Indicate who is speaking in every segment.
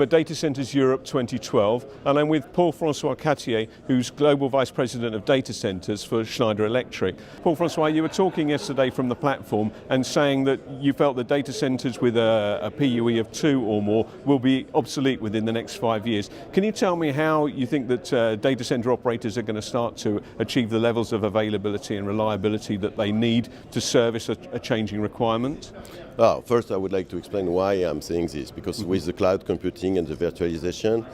Speaker 1: At Data Centers Europe 2012, and I'm with Paul-Francois Cattier, who's Global Vice President of Data Centers for Schneider Electric. Paul-Francois, you were talking yesterday from the platform and saying that you felt that data centers with a PUE of 2 or more will be obsolete within the next 5 years. Can you tell me how you think that data center operators are going to start to achieve the levels of availability and reliability that they need to service a changing requirement?
Speaker 2: Well, first I would like to explain why I'm saying this, because with the cloud computing and the virtualization,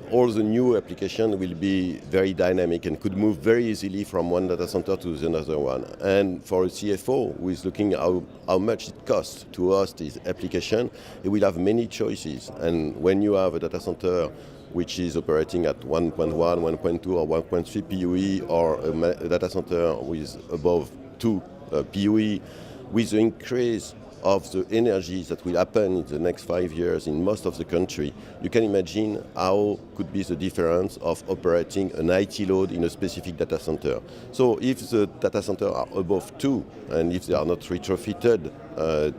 Speaker 2: all the new applications will be very dynamic and could move very easily from one data center to another one. And for a CFO who is looking at how much it costs to host this application, he will have many choices. And when you have a data center which is operating at 1.1, 1.2 or 1.3 PUE, or a data center with above 2 PUE, with the increase of the energy that will happen in the next 5 years in most of the country, you can imagine how could be the difference of operating an IT load in a specific data center. So if the data center are above 2, and if they are not retrofitted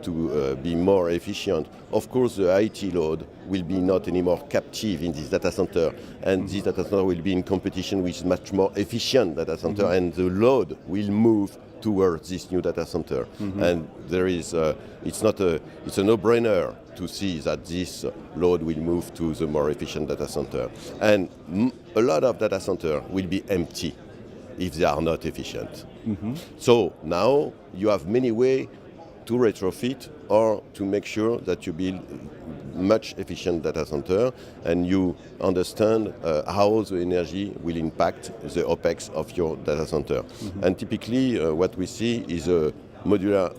Speaker 2: to be more efficient, of course the IT load will be not anymore captive in this data center, and this data center will be in competition with much more efficient data center, and the load will move towards this new data center. And there is, it's a no-brainer to see that this load will move to the more efficient data center. And a lot of data center will be empty if they are not efficient. So now you have many ways to retrofit or to make sure that you build much efficient data center, and you understand how the energy will impact the OPEX of your data center. And typically what we see is a modular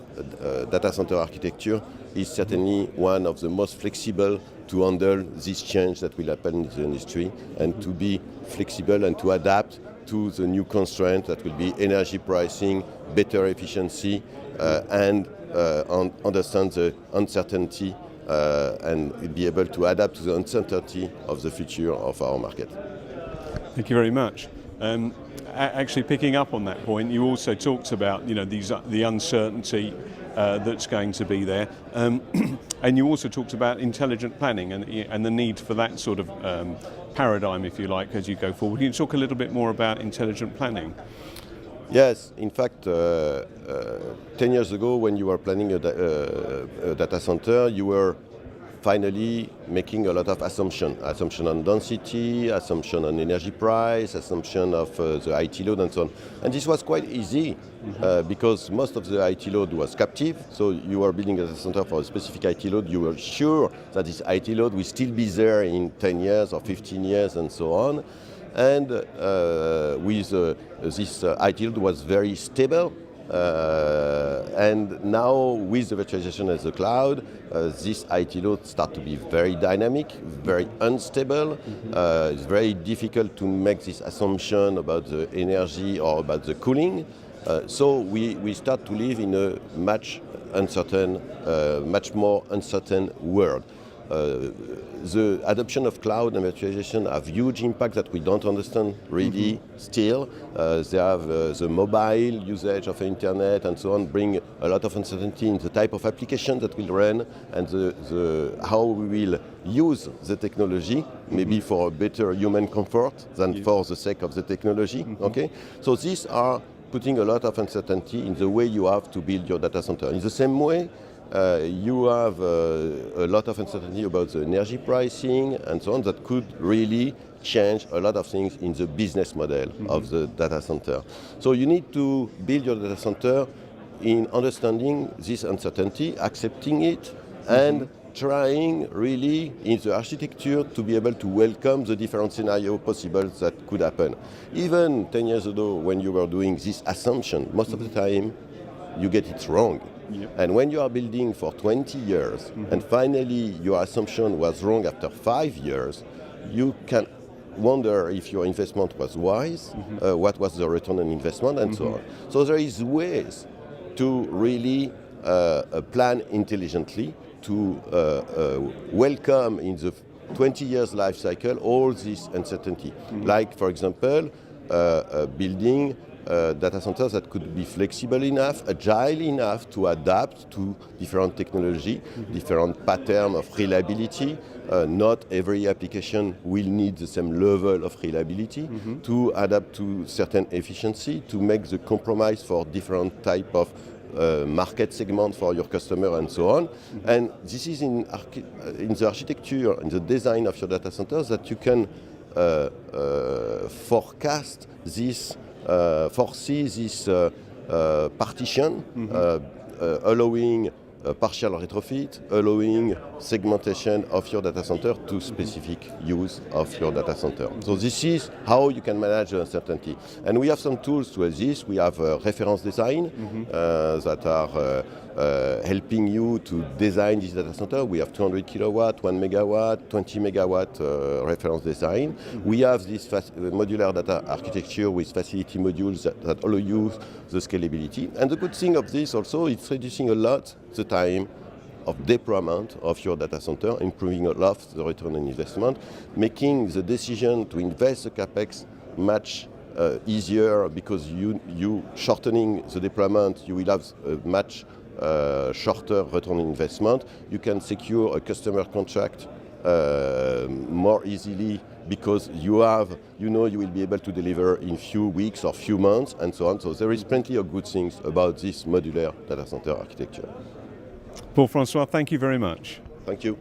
Speaker 2: data center architecture is certainly one of the most flexible to handle this change that will happen in the industry, and to be flexible and to adapt to the new constraint that will be energy pricing, better efficiency, and understand the uncertainty and be able to adapt to the uncertainty of the future of our market.
Speaker 1: Thank you very much. Actually, picking up on that point, you also talked about the uncertainty that's going to be there, and you also talked about intelligent planning and the need for that sort of paradigm, if you like, as you go forward. Can you talk a little bit more about intelligent planning?
Speaker 2: Yes, in fact, 10 years ago when you were planning a data center, you were finally making a lot of assumption on density, assumption on energy price, assumption of the IT load and so on. And this was quite easy because most of the IT load was captive. So you were building a data center for a specific IT load. You were sure that this IT load will still be there in 10 years or 15 years and so on. And with this IT load was very stable. And now with the virtualization as the cloud, this IT load start to be very dynamic, very unstable. It's very difficult to make this assumption about the energy or about the cooling. So we start to live in a much more uncertain world. The adoption of cloud and virtualization have huge impact that we don't understand really still. They have the mobile usage of internet and so on bring a lot of uncertainty in the type of application that will run, and how we will use the technology, maybe for a better human comfort than for the sake of the technology. Okay, so these are putting a lot of uncertainty in the way you have to build your data center. In the same way, you have a lot of uncertainty about the energy pricing and so on that could really change a lot of things in the business model of the data center. So you need to build your data center in understanding this uncertainty, accepting it, and trying really in the architecture to be able to welcome the different scenarios possible that could happen. Even 10 years ago when you were doing this assumption, most of the time you get it wrong. And when you are building for 20 years and finally your assumption was wrong after 5 years, you can wonder if your investment was wise, what was the return on investment, and so on. So there is ways to really plan intelligently to welcome in the 20 years life cycle all this uncertainty. Like, for example, building data centers that could be flexible enough, agile enough to adapt to different technology, different pattern of reliability. Not every application will need the same level of reliability, to adapt to certain efficiency, to make the compromise for different type of market segment for your customer and so on. And this is in the architecture, in the design of your data centers that you can forecast this, foresee this partition, allowing partial retrofit, allowing segmentation of your data center to specific use of your data center. So this is how you can manage uncertainty. And we have some tools to this. We have reference design that are helping you to design this data center. We have 200 kilowatt, 1 megawatt, 20 megawatt reference design. We have this modular data architecture with facility modules that allow you the scalability. And the good thing of this also, it's reducing a lot the time of deployment of your data center, improving a lot the return on investment, making the decision to invest the capex much easier, because you shortening the deployment, you will have a much shorter return on investment. You can secure a customer contract more easily, because you know you will be able to deliver in few weeks or few months and so on. So there is plenty of good things about this modular data center architecture.
Speaker 1: Paul-Francois, thank you very much.
Speaker 2: Thank you.